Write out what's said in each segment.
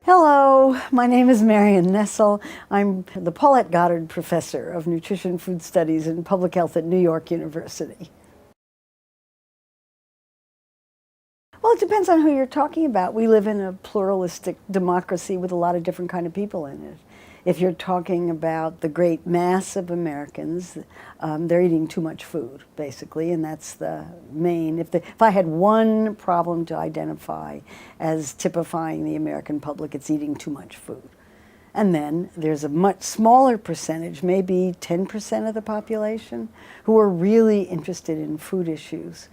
Hello, my name is Marion Nestle. I'm the Paulette Goddard Professor of Nutrition, Food Studies, and Public Health at New York University. Well, it depends on who you're talking about. We live in a pluralistic democracy with a lot of different kind of people in it. If you're talking about the great mass of Americans, they're eating too much food, basically, and that's the main. If I had one problem to identify as typifying the American public, it's eating too much food. And then there's a much smaller percentage, maybe 10% of the population, who are really interested in food issues.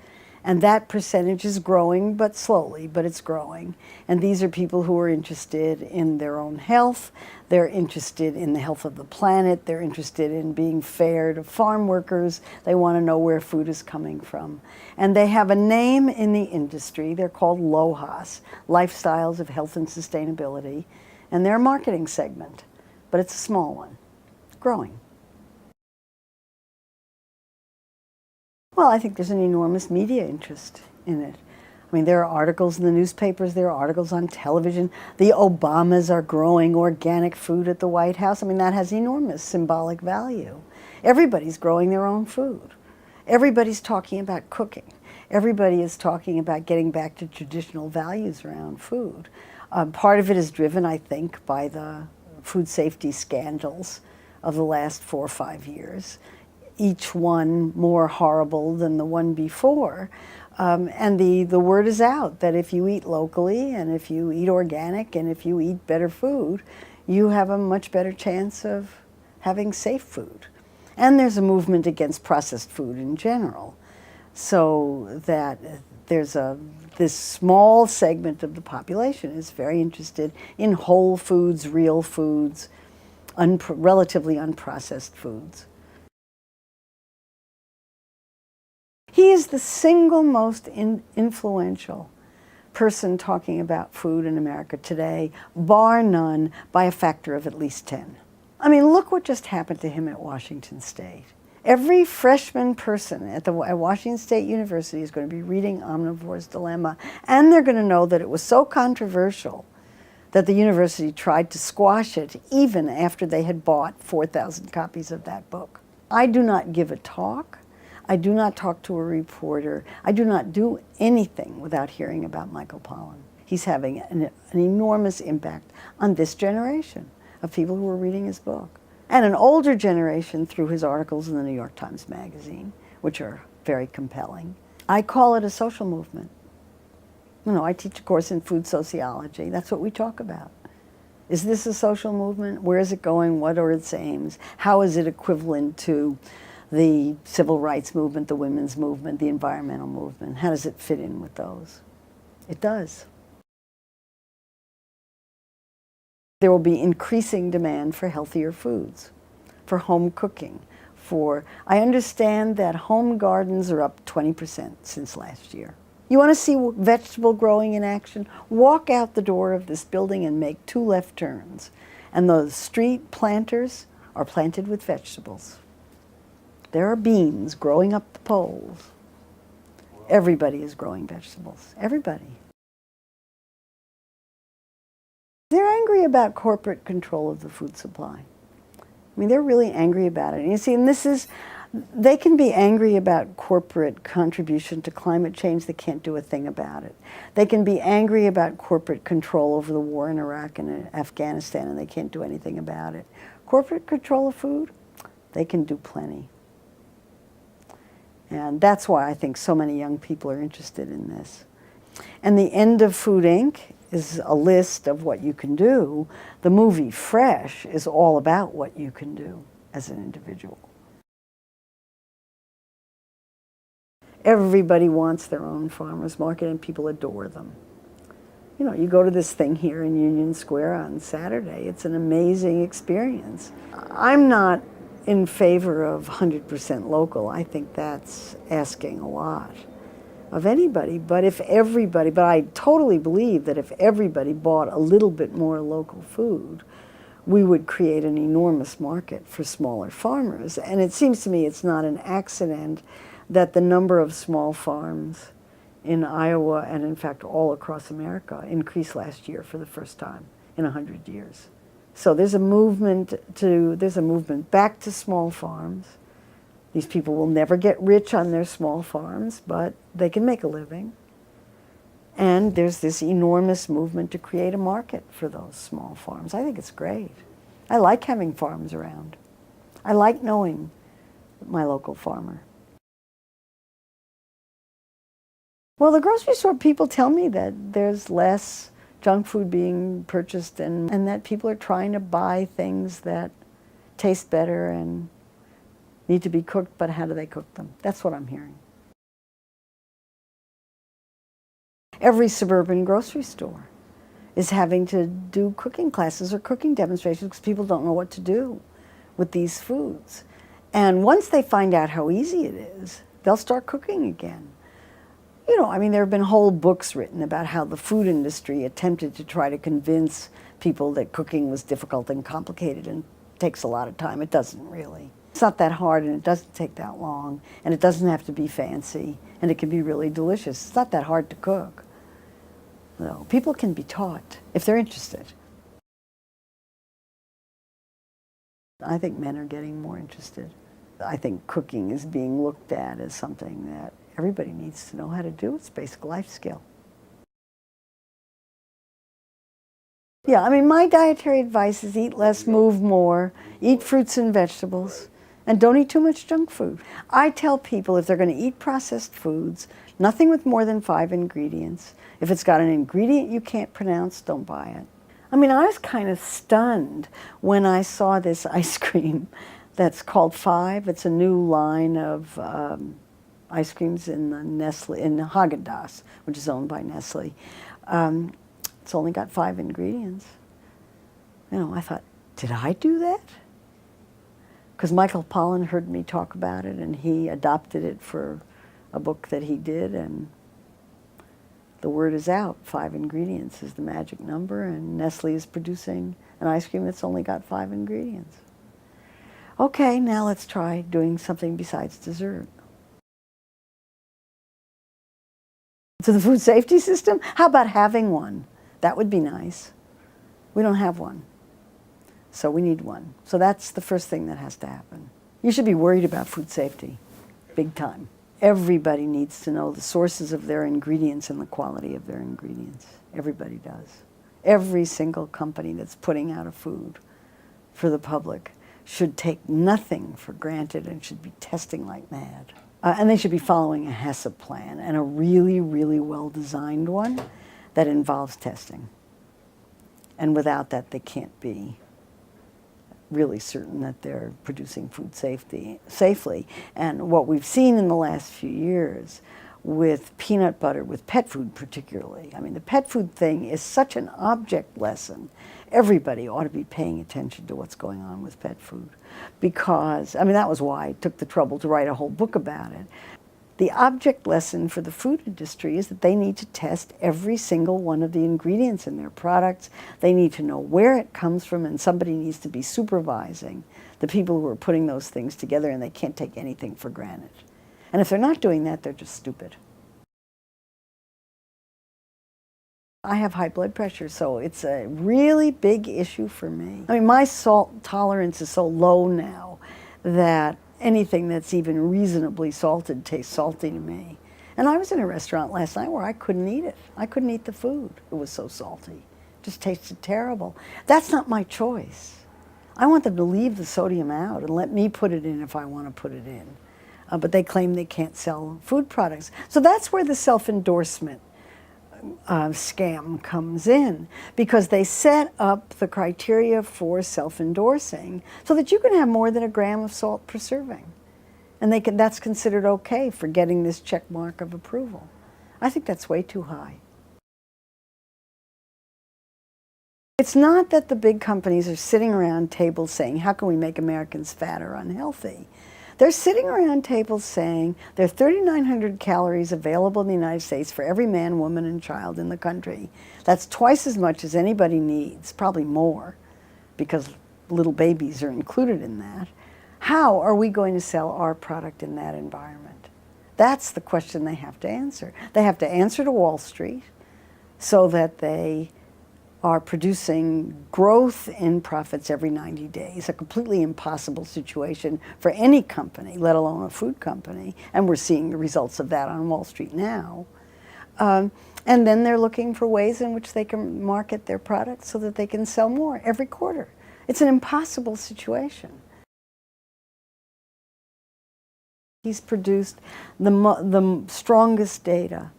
And that percentage is growing, but slowly, but it's growing. And these are people who are interested in their own health, they're interested in the health of the planet, they're interested in being fair to farm workers, they want to know where food is coming from. And they have a name in the industry, they're called LOHAS, Lifestyles of Health and Sustainability, and they're a marketing segment, but it's a small one, growing. Well, I think there's an enormous media interest in it. I mean, there are articles in the newspapers, there are articles on television. The Obamas are growing organic food at the White House. I mean, that has enormous symbolic value. Everybody's growing their own food. Everybody's talking about cooking. Everybody is talking about getting back to traditional values around food. Part of it is driven, I think, by the food safety scandals of the last 4 or 5 years. Each one more horrible than the one before. And the word is out that if you eat locally and if you eat organic and if you eat better food, you have a much better chance of having safe food. And there's a movement against processed food in general, so that there's this small segment of the population is very interested in whole foods, real foods, relatively unprocessed foods. He is the single most influential person talking about food in America today, bar none, by a factor of at least 10. I mean, look what just happened to him at Washington State. Every freshman person at Washington State University is going to be reading Omnivore's Dilemma, and they're going to know that it was so controversial that the university tried to squash it even after they had bought 4,000 copies of that book. I do not give a talk. I do not talk to a reporter. I do not do anything without hearing about Michael Pollan. He's having an enormous impact on this generation of people who are reading his book, and an older generation through his articles in the New York Times Magazine, which are very compelling. I call it a social movement. You know, I teach a course in food sociology. That's what we talk about. Is this a social movement? Where is it going? What are its aims? How is it equivalent to the civil rights movement, the women's movement, the environmental movement? How does it fit in with those? It does. There will be increasing demand for healthier foods, for home cooking, I understand that home gardens are up 20% since last year. You want to see vegetable growing in action? Walk out the door of this building and make 2 left turns, and those street planters are planted with vegetables. There are beans growing up the poles. Everybody is growing vegetables. Everybody. They're angry about corporate control of the food supply. I mean, they're really angry about it. And you see, and they can be angry about corporate contribution to climate change. They can't do a thing about it. They can be angry about corporate control over the war in Iraq and Afghanistan, and they can't do anything about it. Corporate control of food, they can do plenty. And that's why I think so many young people are interested in this. And the End of Food, Inc. is a list of what you can do. The movie Fresh is all about what you can do as an individual. Everybody wants their own farmers market, and people adore them. You know, you go to this thing here in Union Square on Saturday. It's an amazing experience. I'm not in favor of 100% local. I think that's asking a lot of anybody. But I totally believe that if everybody bought a little bit more local food, we would create an enormous market for smaller farmers. And it seems to me it's not an accident that the number of small farms in Iowa and in fact all across America increased last year for the first time in 100 years. So there's a movement back to small farms. These people will never get rich on their small farms, but they can make a living. And there's this enormous movement to create a market for those small farms. I think it's great. I like having farms around. I like knowing my local farmer. Well, the grocery store people tell me that there's less junk food being purchased and that people are trying to buy things that taste better and need to be cooked, but how do they cook them? That's what I'm hearing. Every suburban grocery store is having to do cooking classes or cooking demonstrations because people don't know what to do with these foods. And once they find out how easy it is, they'll start cooking again. You know, I mean, there have been whole books written about how the food industry attempted to try to convince people that cooking was difficult and complicated and takes a lot of time. It doesn't really. It's not that hard and it doesn't take that long and it doesn't have to be fancy and it can be really delicious. It's not that hard to cook. No, people can be taught if they're interested. I think men are getting more interested. I think cooking is being looked at as something that everybody needs to know how to do. It's a basic life skill. Yeah, I mean, my dietary advice is eat less, move more, eat fruits and vegetables, and don't eat too much junk food. I tell people if they're going to eat processed foods, nothing with more than 5 ingredients. If it's got an ingredient you can't pronounce, don't buy it. I mean, I was kind of stunned when I saw this ice cream that's called Five. It's a new line of ice creams in the Nestle, in the Haagen-Dazs, which is owned by Nestle. It's only got 5 ingredients. You know, I thought, did I do that? Because Michael Pollan heard me talk about it, and he adopted it for a book that he did, and the word is out. 5 ingredients is the magic number, and Nestle is producing an ice cream that's only got 5 ingredients. Okay, now let's try doing something besides dessert. To the food safety system? How about having one? That would be nice. We don't have one, so we need one. So that's the first thing that has to happen. You should be worried about food safety, big time. Everybody needs to know the sources of their ingredients and the quality of their ingredients. Everybody does. Every single company that's putting out a food for the public should take nothing for granted and should be testing like mad. And they should be following a HACCP plan, and a really, really well-designed one that involves testing. And without that, they can't be really certain that they're producing food safely. And what we've seen in the last few years with peanut butter, with pet food particularly, I mean, the pet food thing is such an object lesson. Everybody ought to be paying attention to what's going on with pet food. Because, I mean, that was why I took the trouble to write a whole book about it. The object lesson for the food industry is that they need to test every single one of the ingredients in their products. They need to know where it comes from, and somebody needs to be supervising the people who are putting those things together, and they can't take anything for granted. And if they're not doing that, they're just stupid. I have high blood pressure, so it's a really big issue for me. I mean, my salt tolerance is so low now that anything that's even reasonably salted tastes salty to me. And I was in a restaurant last night where I couldn't eat it. I couldn't eat the food. It was so salty. It just tasted terrible. That's not my choice. I want them to leave the sodium out and let me put it in if I want to put it in. But they claim they can't sell food products. So that's where the self-endorsement scam comes in, because they set up the criteria for self-endorsing so that you can have more than a gram of salt per serving. And that's considered okay for getting this check mark of approval. I think that's way too high. It's not that the big companies are sitting around tables saying, how can we make Americans fat or unhealthy? They're sitting around tables saying there are 3,900 calories available in the United States for every man, woman, and child in the country. That's twice as much as anybody needs, probably more, because little babies are included in that. How are we going to sell our product in that environment? That's the question they have to answer. They have to answer to Wall Street so that they are producing growth in profits every 90 days, a completely impossible situation for any company, let alone a food company. And we're seeing the results of that on Wall Street now. And then they're looking for ways in which they can market their products so that they can sell more every quarter. It's an impossible situation. He's produced the strongest data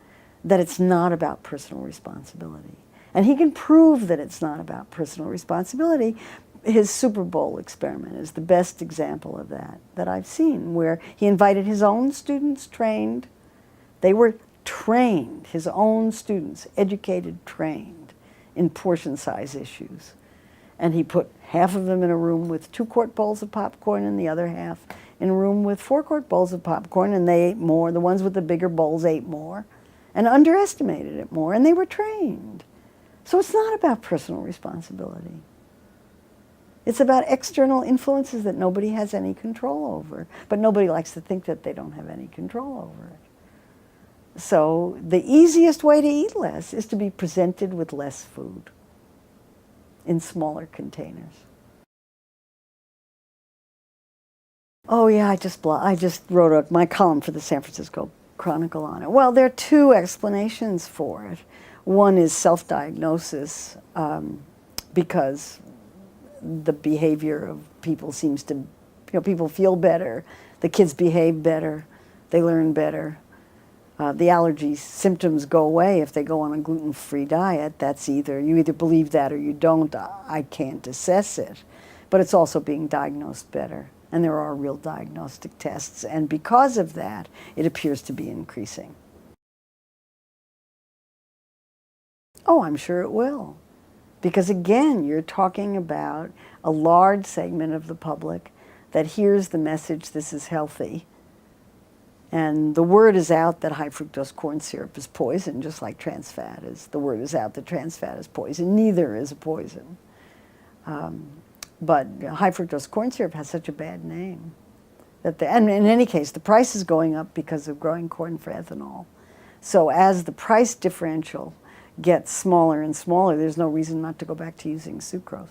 that it's not about personal responsibility. And he can prove that it's not about personal responsibility. His Super Bowl experiment is the best example of that I've seen, where he invited his own students, trained. They were trained, his own students, educated, trained in portion size issues. And he put half of them in a room with 2-quart bowls of popcorn and the other half in a room with 4-quart bowls of popcorn, and they ate more. The ones with the bigger bowls ate more and underestimated it more, and they were trained. So it's not about personal responsibility. It's about external influences that nobody has any control over, but nobody likes to think that they don't have any control over it. So the easiest way to eat less is to be presented with less food in smaller containers. Oh yeah, I just wrote my column for the San Francisco Chronicle on it. Well, there are two explanations for it. One is self-diagnosis, because the behavior of people seems to, people feel better, the kids behave better, they learn better. The allergy symptoms go away if they go on a gluten-free diet. That's you either believe that or you don't. I can't assess it. But it's also being diagnosed better. And there are real diagnostic tests. And because of that, it appears to be increasing. Oh, I'm sure it will. Because again, you're talking about a large segment of the public that hears the message, this is healthy. And the word is out that high fructose corn syrup is poison, just like trans fat is. The word is out that trans fat is poison. Neither is a poison. But high fructose corn syrup has such a bad name. And in any case, the price is going up because of growing corn for ethanol. So as the price differential gets smaller and smaller, there's no reason not to go back to using sucrose.